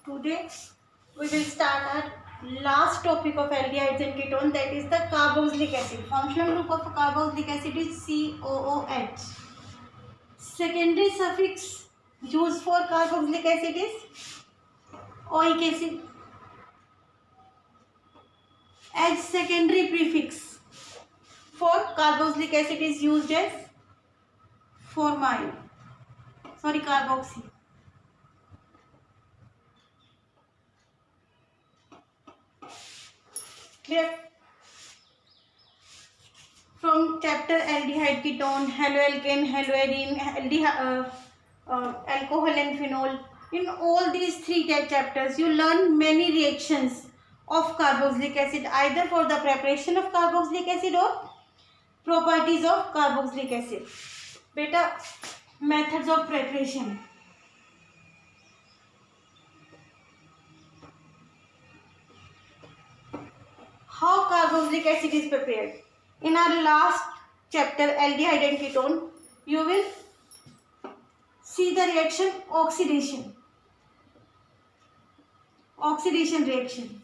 Today we will start our last topic of aldehydes and ketone, that is the carboxylic acid. Functional group of carboxylic acid is COOH. Secondary suffix used for carboxylic acid is oic acid. As secondary prefix for carboxylic acid is used as carboxy. Clear? From chapter aldehyde, ketone, haloalkane, haloarine, alcohol and phenol. In all these three chapters, you learn many reactions of carboxylic acid, either for the preparation of carboxylic acid or properties of carboxylic acid. Beta, methods of preparation. How carboxylic acid is prepared? In our last chapter, aldehyde and ketone, you will see the reaction oxidation. Oxidation reaction.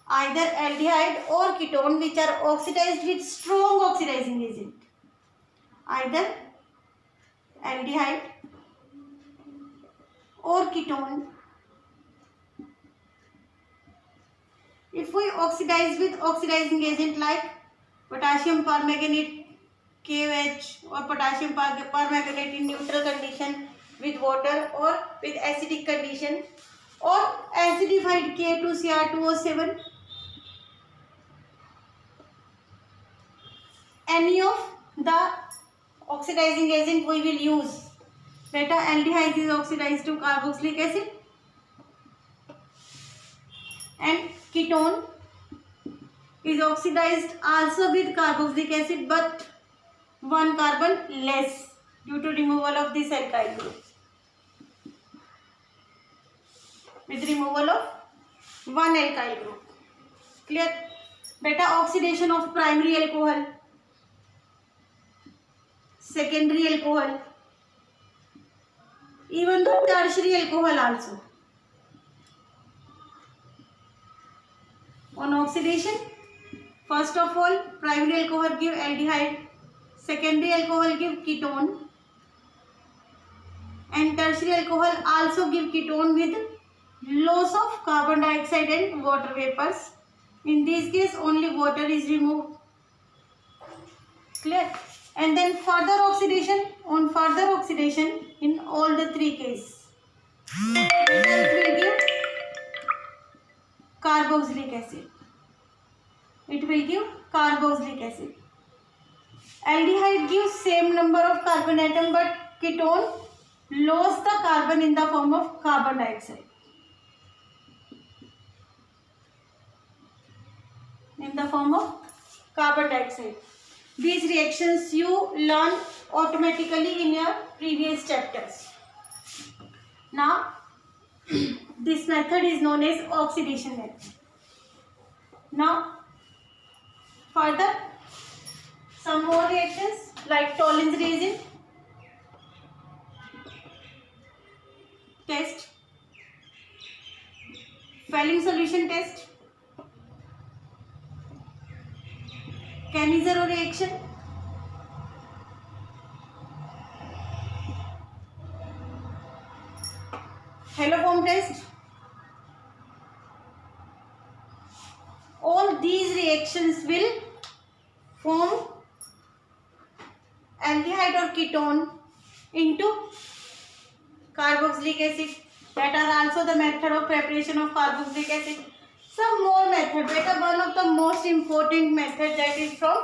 Either aldehyde or ketone which are oxidized with strong oxidizing agent. Either aldehyde or ketone. If we oxidize with oxidizing agent like potassium permanganate KOH or potassium permanganate in neutral condition with water or with acidic condition, or acidified K2Cr2O7, any of the oxidizing agent we will use. Beta, aldehyde is oxidized to carboxylic acid and ketone is oxidized also with carboxylic acid, but one carbon less due to removal of this alkyl group. With removal of one alkyl group. Clear? Beta, oxidation of primary alcohol, secondary alcohol, even the tertiary alcohol also. On oxidation, first of all, primary alcohol give aldehyde, secondary alcohol give ketone, and tertiary alcohol also give ketone with loss of carbon dioxide and water vapors. In this case, only water is removed. Clear? And then further oxidation, on further oxidation in all the three cases, it will give carboxylic acid. It will give carboxylic acid. Aldehyde gives same number of carbon atom, but ketone lost the carbon in the form of carbon dioxide. In the form of carbon dioxide. These reactions you learn automatically in your previous chapters. Now, this method is known as oxidation method. Now, further, some more reactions like Tollens reagent test, Fehling solution test, Cannizzaro reaction, Haloform test. All these reactions will form aldehyde or ketone into carboxylic acid. That are also the method of preparation of carboxylic acid. Some more method. Beta, one of the most important method, that is from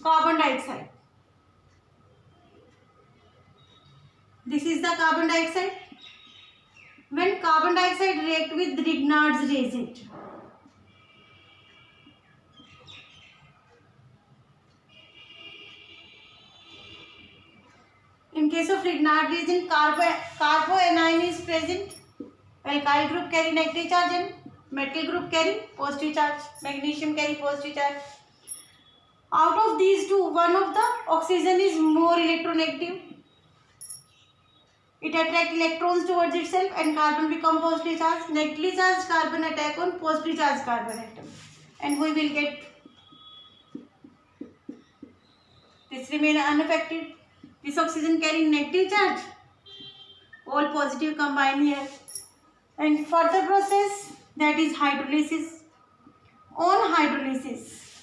carbon dioxide. This is the carbon dioxide. When carbon dioxide react with Grignard's reagent, in case of Grignard reagent, carboanion is present. Alkyl group carry negative charge and metal group carry positive charge. Magnesium carry positive charge. Out of these two, one of the oxygen is more electronegative. It attracts electrons towards itself and carbon become positively charged. Negatively charged carbon attack on positively charged carbon atom. And we will get this remain unaffected. This oxygen carrying negative charge. All positive combine here. And further process, that is hydrolysis. On hydrolysis,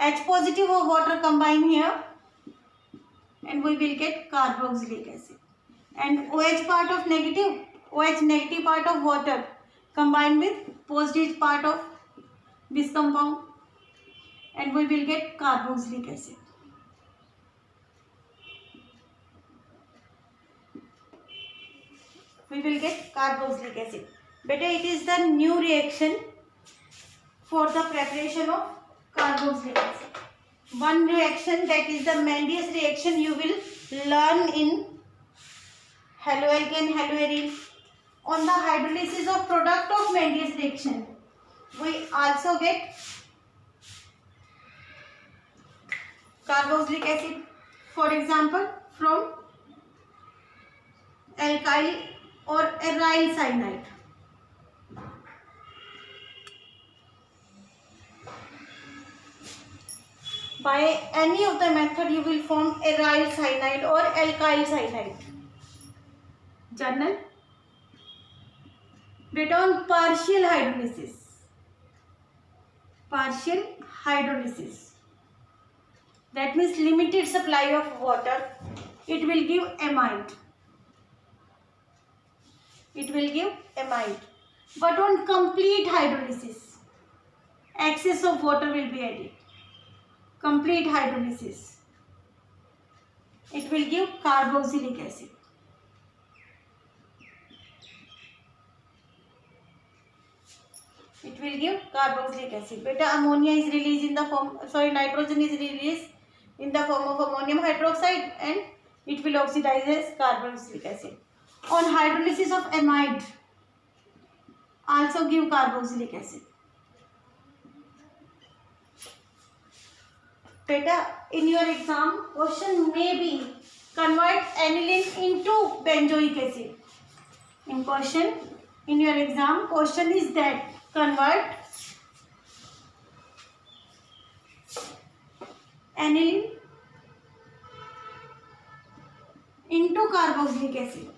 H positive of water combine here and we will get carboxylic acid. And OH part of negative, OH negative part of water combined with positive part of this compound and we will get carboxylic acid. We will get carboxylic acid. Beta, it is the new reaction for the preparation of carboxylic acid. One reaction, that is the Mendes reaction, you will learn in haloalkane, haloarine. On the hydrolysis of product of Mendes reaction, we also get carboxylic acid. For example, from alkyl or aryl cyanide. By any of the method you will form aryl cyanide or alkyl cyanide. Journal. Beta, on partial hydrolysis. Partial hydrolysis. That means limited supply of water. It will give amide. It will give amide. But on complete hydrolysis, excess of water will be added. Complete hydrolysis, it will give carboxylic acid. It will give carboxylic acid. Beta, ammonia is released in the form, nitrogen is released in the form of ammonium hydroxide and it will oxidize as carboxylic acid. On hydrolysis of amide, also give carboxylic acid. Beta, in your exam, question may be convert aniline into benzoic acid. In question, in your exam, question is that convert aniline into carboxylic acid.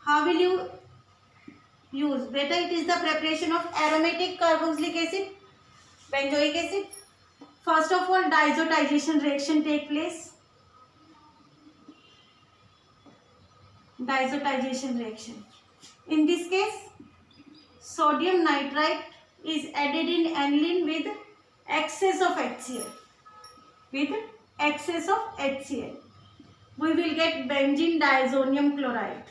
How will you use? Beta, it is the preparation of aromatic carboxylic acid, benzoic acid. First of all, diazotization reaction take place. Diazotization reaction. In this case, sodium nitrite is added in aniline with excess of HCl. With excess of HCl, we will get benzene diazonium chloride.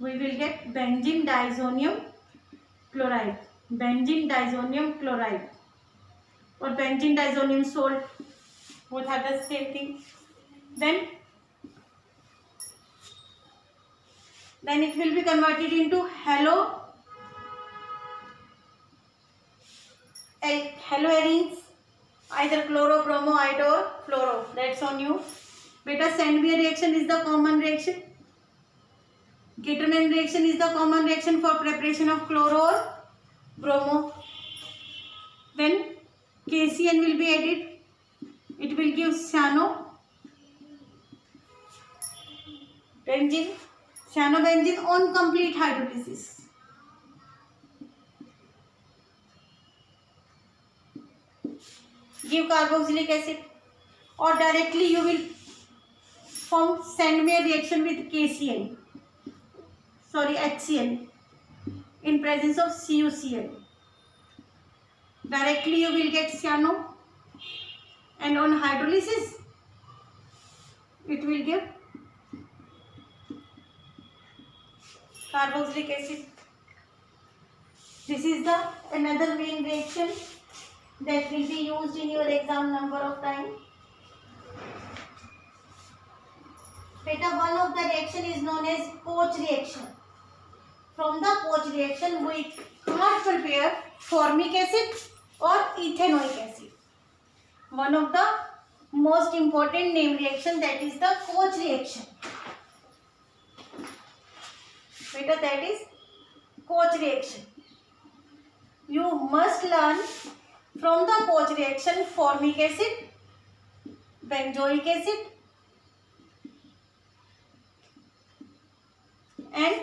We will get benzene diazonium chloride. Benzene diazonium chloride. Or benzene diazonium salt, both are the same thing. Then it will be converted into haloarenes, either chloro, bromo, iodide or fluoro. That's on you. Beta, Sandmeyer reaction is the common reaction. Gattermann reaction is the common reaction for preparation of chloro or bromo. Then KCN will be added. It will give cyanobenzene on complete hydrolysis. Give carboxylic acid, or directly you will form Sandmeyer reaction with HCl in presence of CuCl. Directly you will get cyano, and on hydrolysis it will give carboxylic acid. This is the another main reaction that will be used in your exam number of time. Beta, one of the reaction is known as Koch reaction. From the Koch reaction we can't prepare formic acid or ethanoic acid. One of the most important name reaction, that is the Koch reaction. Beta, that is Koch reaction. You must learn from the Koch reaction formic acid, benzoic acid and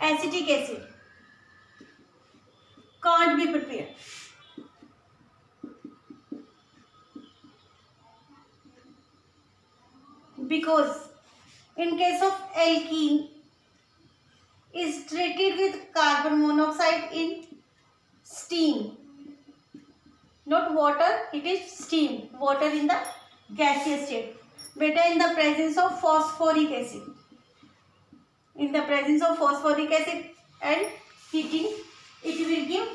acetic acid can't be prepared. Because in case of alkene is treated with carbon monoxide in steam, not water, it is steam, water in the gaseous state. Beta, in the presence of phosphoric acid, in the presence of phosphoric acid and heating, it will give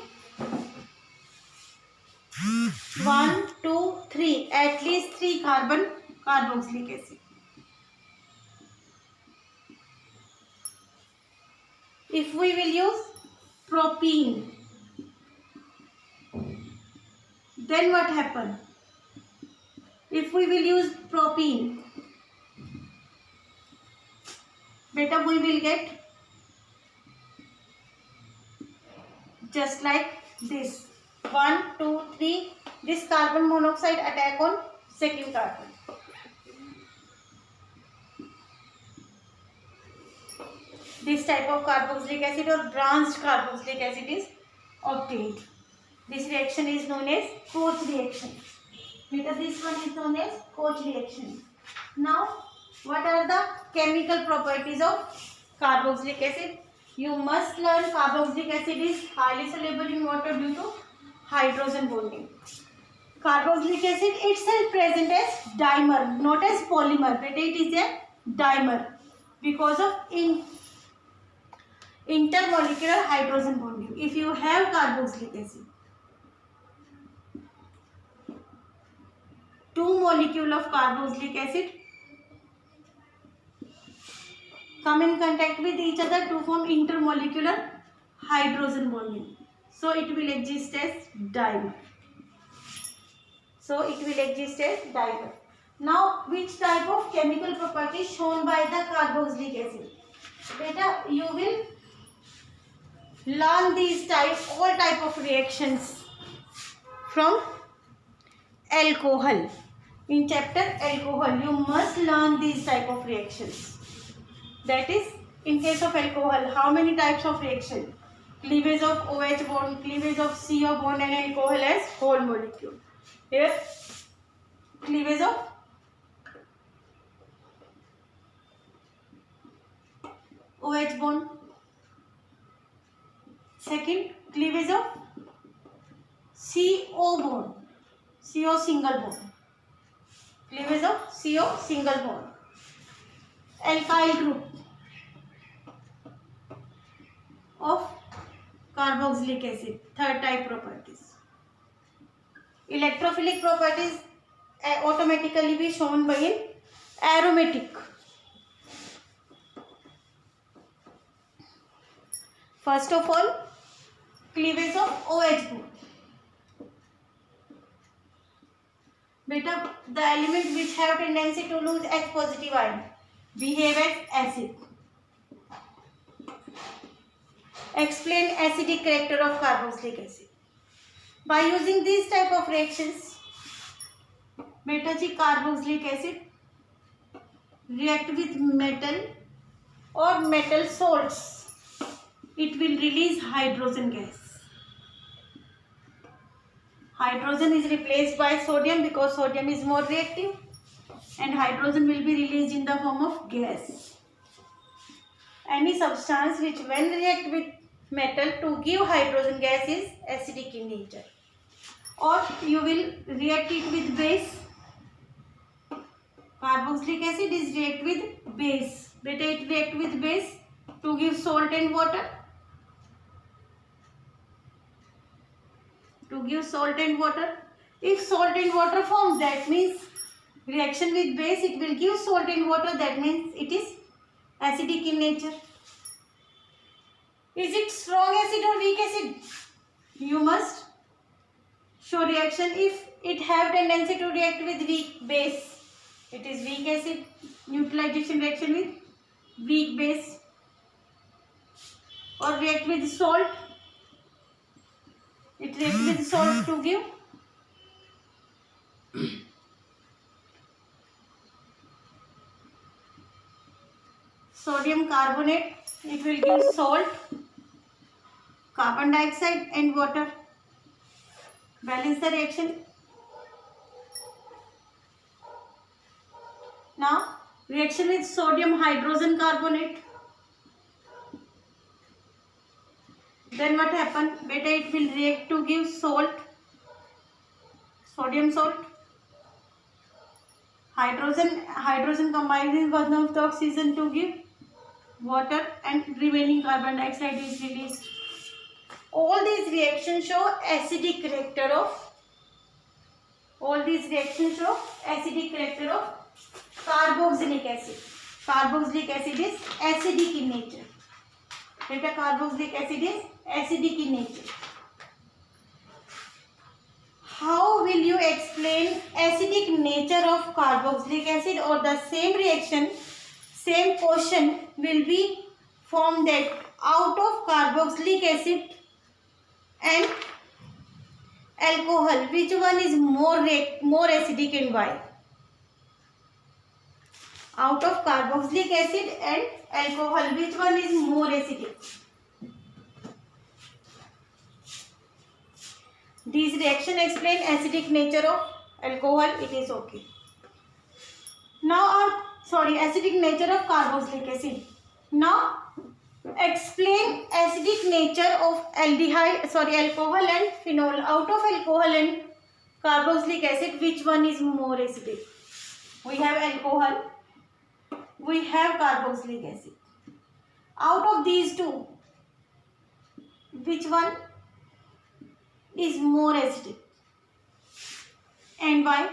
1, 2, 3, at least 3 carbon carboxylic acid. If we will use propene, then what happen? If we will use propene, beta, we will get just like this 1, 2, 3, this carbon monoxide attack on second carbon. This type of carboxylic acid or branched carboxylic acid is obtained. This reaction is known as Koch reaction. Because this one is known as Koch reaction. Now, what are the chemical properties of carboxylic acid? You must learn carboxylic acid is highly soluble in water due to hydrogen bonding. Carboxylic acid itself present as dimer, not as polymer, but it is a dimer because of intermolecular hydrogen bonding. If you have carboxylic acid, 2 molecules of carboxylic acid come in contact with each other to form intermolecular hydrogen bonding. So it will exist as dimer. Now, which type of chemical property shown by the carboxylic acid? Beta, you will learn these all type of reactions from alcohol. In chapter alcohol, you must learn these type of reactions. That is, in case of alcohol, how many types of reaction? Cleavage of OH bond, cleavage of CO bond and alcohol as whole molecule. Here, cleavage of OH bond. Second, cleavage of CO bond, CO single bond. Cleavage of CO single bond. Alkyl group of carboxylic acid. Third type properties. Electrophilic properties automatically be shown by an aromatic. First of all, cleavage of OH bond. Beta, the element which have tendency to lose H positive ion behave as acid. Explain acidic character of carboxylic acid. By using these type of reactions, beta ji, carboxylic acid react with metal or metal salts. It will release hydrogen gas. Hydrogen is replaced by sodium because sodium is more reactive, and hydrogen will be released in the form of gas. Any substance which when react with metal to give hydrogen gas is acidic in nature. Or you will react it with base. Carboxylic acid is react with base. Beta, it react with base to give salt and water. If salt and water forms, that means reaction with base, it will give salt and water, that means it is acidic in nature. Is it strong acid or weak acid? You must show reaction if it have tendency to react with weak base. It is weak acid. Neutralization reaction with weak base. Or react with salt. It reacts with salt to give sodium carbonate. It will give salt, carbon dioxide and water. Balance the reaction. Now reaction with sodium hydrogen carbonate. Then what happen? Beta, it will react to give salt, sodium salt. Hydrogen combines with one of the oxygen to give water, and remaining carbon dioxide is released. All these reactions show acidic character of carboxylic acid. Carboxylic acid is acidic in nature. Beta, carboxylic acid is acidic in nature. How will you explain acidic nature of carboxylic acid? Or the same reaction, same question will be formed that out of carboxylic acid and alcohol, which one is more acidic and why? Out of carboxylic acid and alcohol, which one is more acidic? These reactions explain acidic nature of alcohol. It is okay. Now, acidic nature of carboxylic acid. Now, explain acidic nature of alcohol and phenol. Out of alcohol and carboxylic acid, which one is more acidic? We have alcohol. We have carboxylic acid. Out of these two, which one is more acidic and why?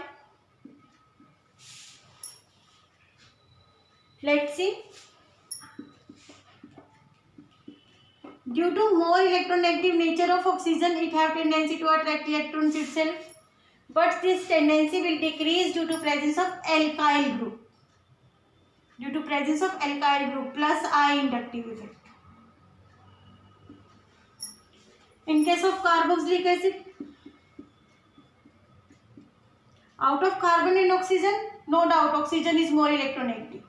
Let's see. Due to more electronegative nature of oxygen, it have tendency to attract electrons itself, but this tendency will decrease due to presence of alkyl group. Plus I inductive effect. In case of carboxylic acid, out of carbon and oxygen, no doubt oxygen is more electronegative.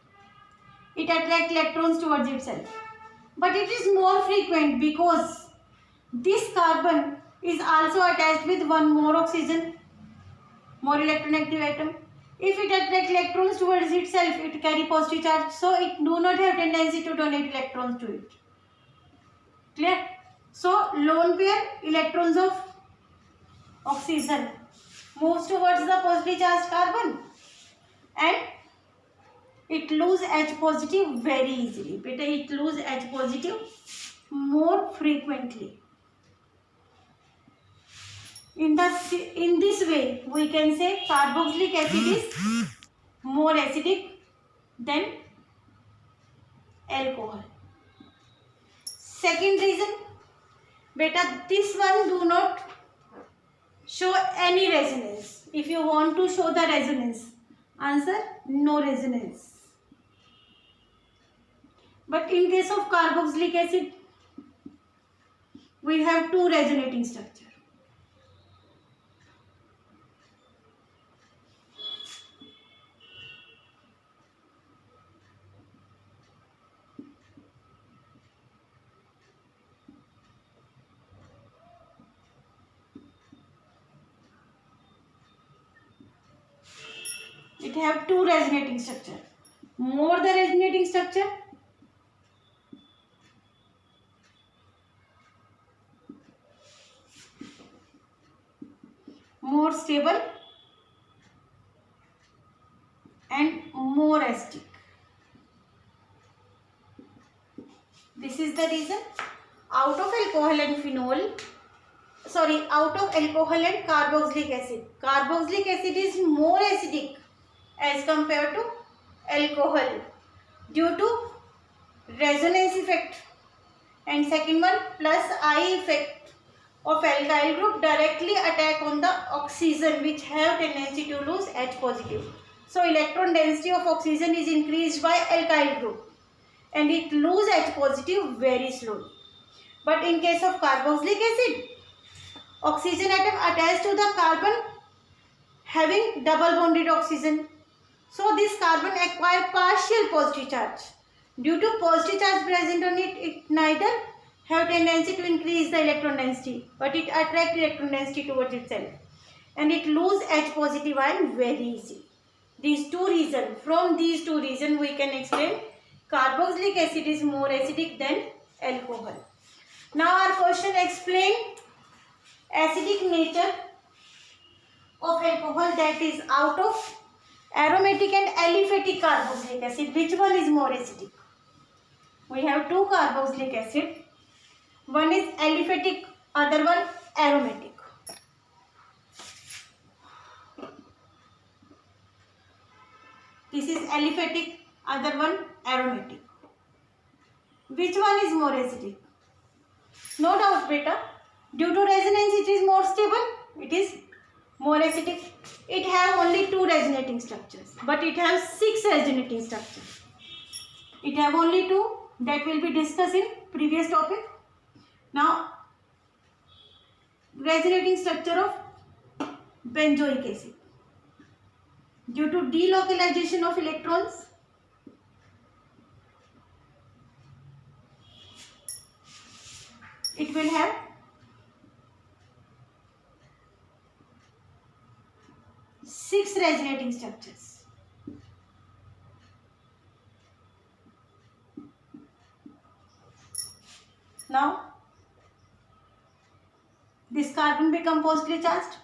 It attracts electrons towards itself. But it is more frequent because this carbon is also attached with one more oxygen, more electronegative atom. If it attracts electrons towards itself, it carry positive charge, so it do not have tendency to donate electrons to it. Clear? So lone pair electrons of oxygen moves towards the positively charged carbon and it loses H positive very easily. Beta, it loses H positive more frequently. In this way, we can say carboxylic acid is more acidic than alcohol. Second reason, beta, this one do not show any resonance. If you want to show the resonance, answer no resonance. But in case of carboxylic acid, we have two resonating structure. It have two resonating structure. More the resonating structure, more stable and more acidic. This is the reason out of alcohol and carboxylic acid. Carboxylic acid is more acidic as compared to alcohol due to resonance effect, and second one plus I effect of alkyl group directly attack on the oxygen which have tendency to lose H positive. So electron density of oxygen is increased by alkyl group and it lose H positive very slowly. But in case of carboxylic acid, oxygen atom attached to the carbon having double bonded oxygen. So this carbon acquire partial positive charge. Due to positive charge present on it, it neither have tendency to increase the electron density, but it attract electron density towards itself. And it lose H positive ion very easily. These two reasons, from these two reasons we can explain carboxylic acid is more acidic than alcohol. Now our question explain acidic nature of alcohol, that is out of aromatic and aliphatic carboxylic acid, which one is more acidic? We have two carboxylic acid. One is aliphatic, other one aromatic. This is aliphatic, other one aromatic. Which one is more acidic? No doubt, beta. Due to resonance, it is more stable. It is more acidic. It have only 2 resonating structures, but it has 6 resonating structures. It have only 2 that will be discussed in previous topic. Now, resonating structure of benzoic acid. Due to delocalization of electrons, it will have 6 resonating structures. Now, this carbon become positively charged.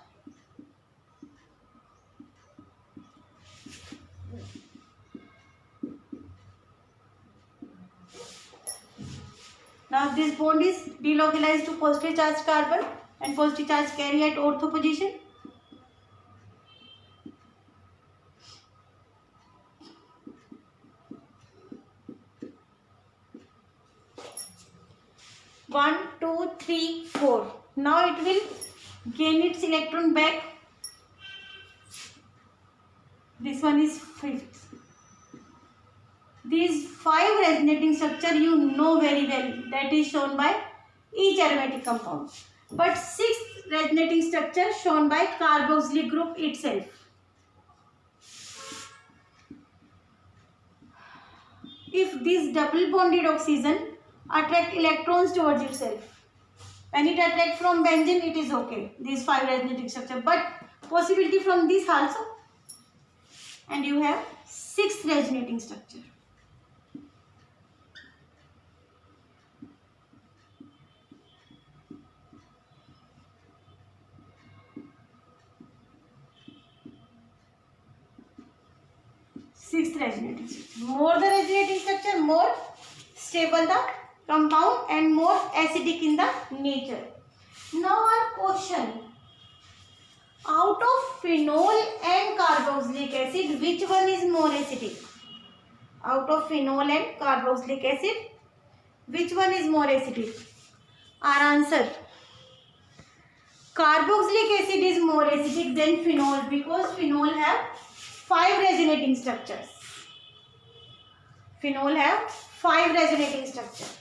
Now this bond is delocalized to positive charged carbon and positive charge carry at ortho position. One, two, three, 4. Now it will gain its electron back. This one is 5th. These 5 resonating structure you know very well, that is shown by each aromatic compound. But 6th resonating structure shown by carboxylic group itself. If this double bonded oxygen attract electrons towards itself, when it attract from benzene, it is okay, these 5 resonating structure, but possibility from this also, and you have 6th resonating structure. Sixth resonating structure. More the resonating structure, more stable the compound and more acidic in the nature. Now our question, out of phenol and carboxylic acid, which one is more acidic? Out of phenol and carboxylic acid, which one is more acidic? Our answer, carboxylic acid is more acidic than phenol because phenol have 5 resonating structures. Phenol have 5 resonating structures.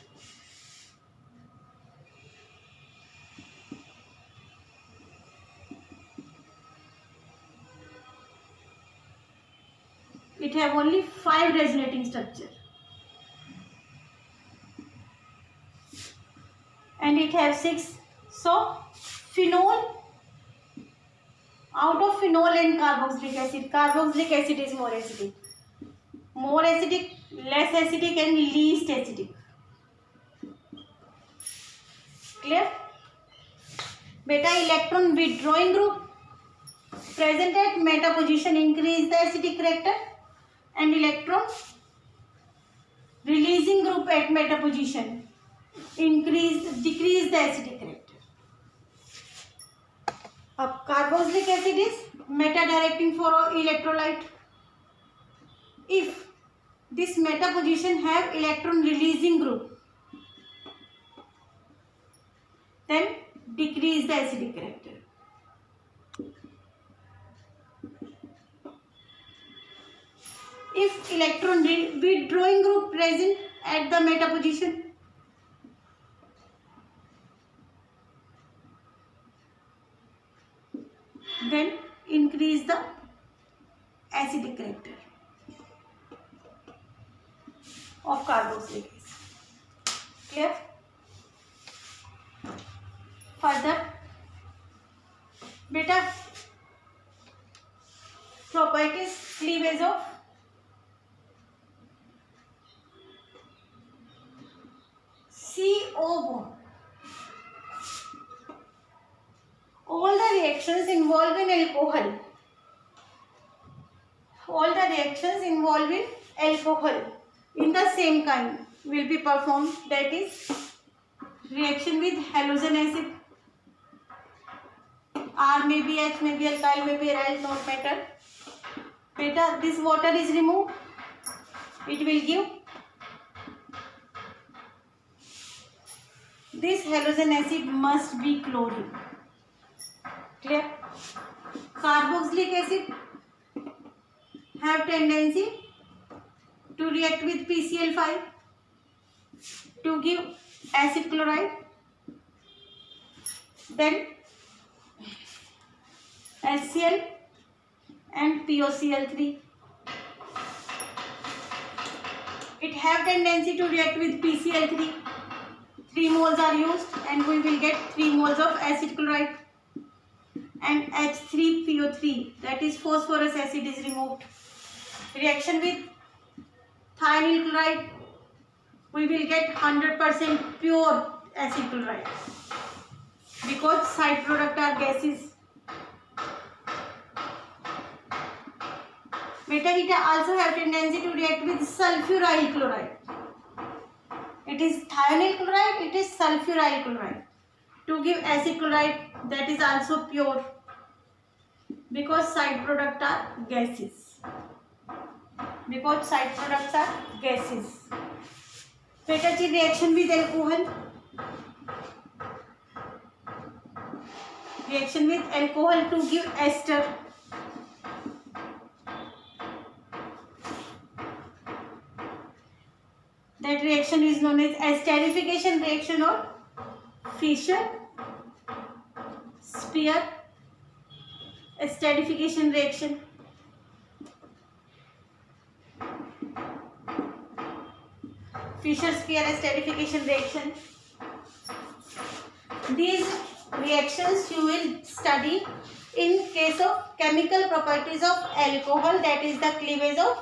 It have only 5 resonating structure. And it have 6. So, phenol, out of phenol and carboxylic acid is more acidic. More acidic, less acidic and least acidic. Clear? Beta electron withdrawing group present at meta position increase the acidic character and electron releasing group at meta position decrease the acidic character. Carboxylic acid is meta directing for electrolyte. If this meta position have electron releasing group, then decrease the acidic character. If electron withdrawing group present at the meta position, then increase the acidic character of carboxylic acid. Clear? Further, beta, properties cleavage of CO bond. All the reactions involving alcohol. All the reactions involving alcohol in the same kind will be performed. That is reaction with halogen acid. R may be H, may be alkyl, may be aryl, not matter. Beta, this water is removed. It will give this halogen acid must be chlorine. Clear? Carboxylic acid have tendency to react with PCl5 to give acid chloride. Then HCl and POCl3. It have tendency to react with PCl3. 3 moles are used and we will get 3 moles of acid chloride. And H3PO3, that is phosphorus acid, is removed. Reaction with thionyl chloride, we will get 100% pure acid chloride because side product are gases. Beta eta also have tendency to react with sulfuryl chloride. It is thionyl chloride, it is sulfuryl chloride to give acid chloride, that is also pure because side product are gases. Because side products are gases. Beta G reaction with alcohol. Reaction with alcohol to give ester. That reaction is known as esterification reaction or Fischer-Spear esterification reaction. Fischer-Spear esterification reaction. These reactions you will study in case of chemical properties of alcohol, that is the cleavage of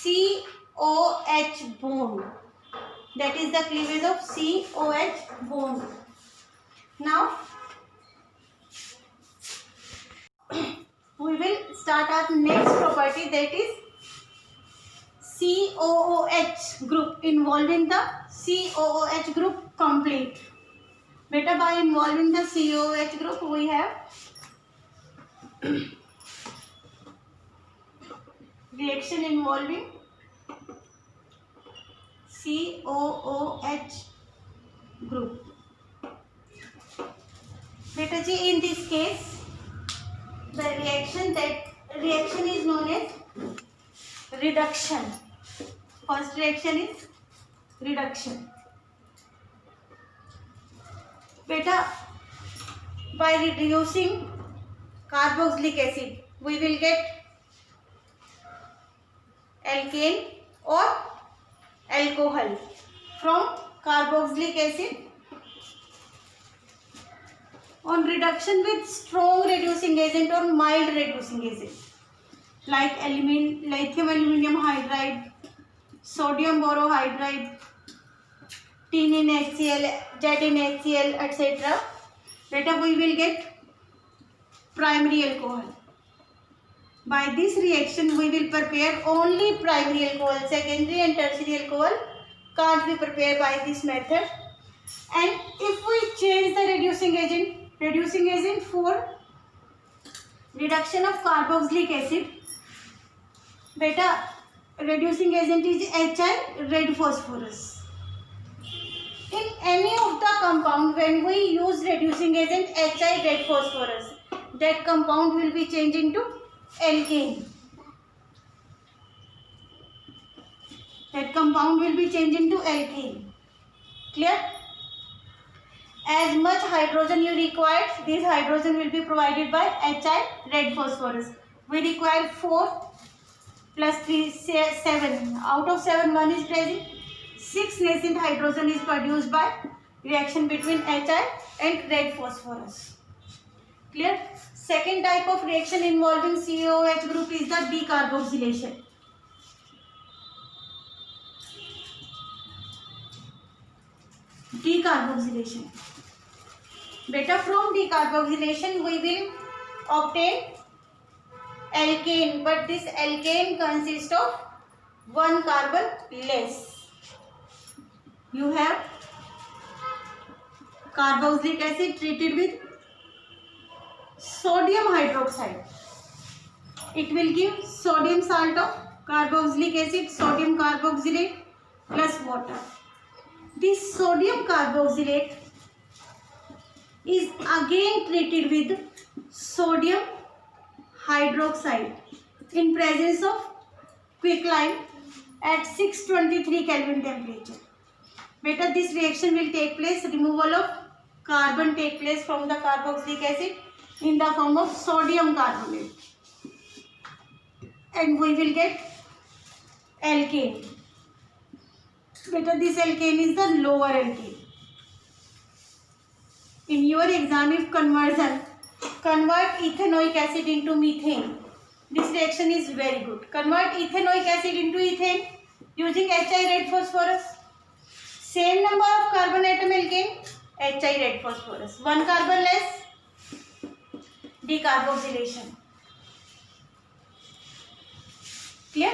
COH bond. That is the cleavage of COH bond. Now we will start our next property, that is COOH group, involving the COOH group complete. Beta, by involving the COOH group we have reaction involving COOH group. Beta G, in this case the reaction is known as reduction. First reaction is reduction. Beta, by reducing carboxylic acid we will get alkane or alcohol from carboxylic acid. On reduction with strong reducing agent or mild reducing agent like lithium aluminium hydride, sodium borohydride, tin in HCl, jet in HCl, etc. Beta, we will get primary alcohol. By this reaction we will prepare only primary alcohol. Secondary and tertiary alcohol can't be prepared by this method. And if we change the reducing agent for reduction of carboxylic acid, beta, reducing agent is HI, red phosphorus. In any of the compound, when we use reducing agent HI red phosphorus, that compound will be changed into alkane. That compound will be changed into alkane. Clear? As much hydrogen you require, this hydrogen will be provided by HI red phosphorus. We require 4 plus 3, 7. Out of 7, 1 is present. 6 nascent hydrogen is produced by reaction between HI and red phosphorus. Clear? Second type of reaction involving COOH group is the decarboxylation. Decarboxylation. Beta, from decarboxylation we will obtain alkane, but this alkane consists of 1 carbon less. You have carboxylic acid treated with sodium hydroxide. It will give sodium salt of carboxylic acid, sodium carboxylate plus water. This sodium carboxylate is again treated with sodium hydroxide in presence of quicklime at 623 Kelvin temperature. Beta, this reaction will take place, removal of carbon take place from the carboxylic acid in the form of sodium carbonate, and we will get alkane. Beta, this alkane is the lower alkane. In your exam, if conversion, convert ethanoic acid into methane. This reaction is very good. Convert ethanoic acid into ethane using HI red phosphorus. Same number of carbon atom alkane, HI red phosphorus. 1 carbon less, decarboxylation. Clear?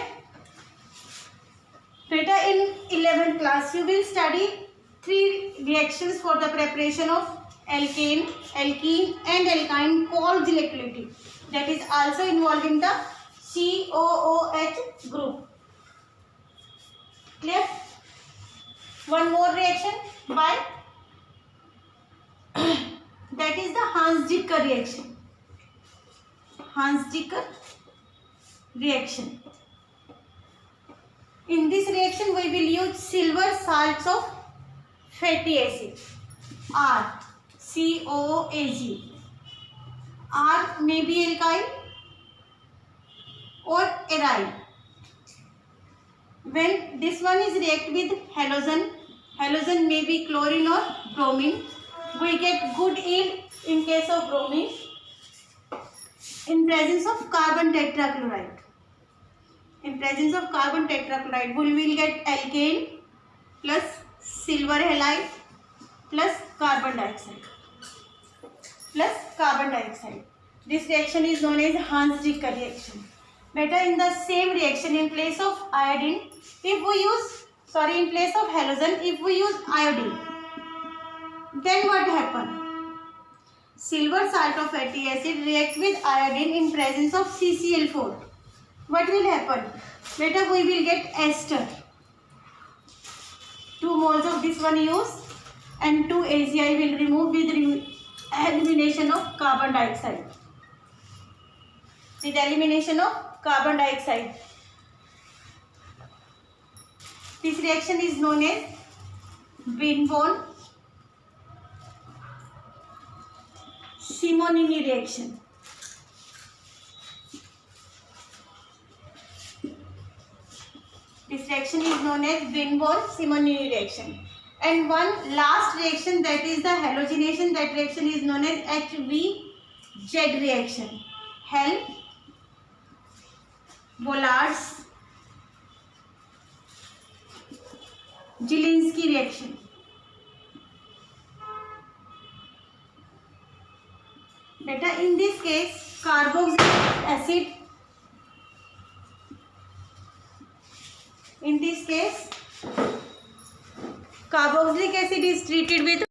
Beta, in 11th class you will study 3 reactions for the preparation of alkane, alkene and alkyne called electrolytic. That is also involving the COOH group. Clear? One more reaction by that is the Hans-Dicker reaction. Hans-Dicker reaction. In this reaction we will use silver salts of fatty acid, R, COOAG. R may be alkyl or aryl. When this one is react with halogen, halogen may be chlorine or bromine. We get good yield in case of bromine in presence of carbon tetrachloride. In presence of carbon tetrachloride, we will get alkane plus silver halide plus carbon dioxide. This reaction is known as Hans-Dicker reaction. Beta, in the same reaction, in place of iodine, if we use, in place of halogen, if we use iodine, then what happen? Silver salt of fatty acid reacts with iodine in presence of CCl4. What will happen? Beta, we will get ester. 2 moles of this one use and 2 AgI will remove with elimination of carbon dioxide. With elimination of carbon dioxide. This reaction is known as Binbon-Simonini reaction. This reaction is known as Binbon-Simonini reaction. And one last reaction, that is the halogenation. That reaction is known as HVZ reaction. Bollards-Zielinski reaction. Beta, in this case, carboxylic acid. In this case, carboxylic acid is treated with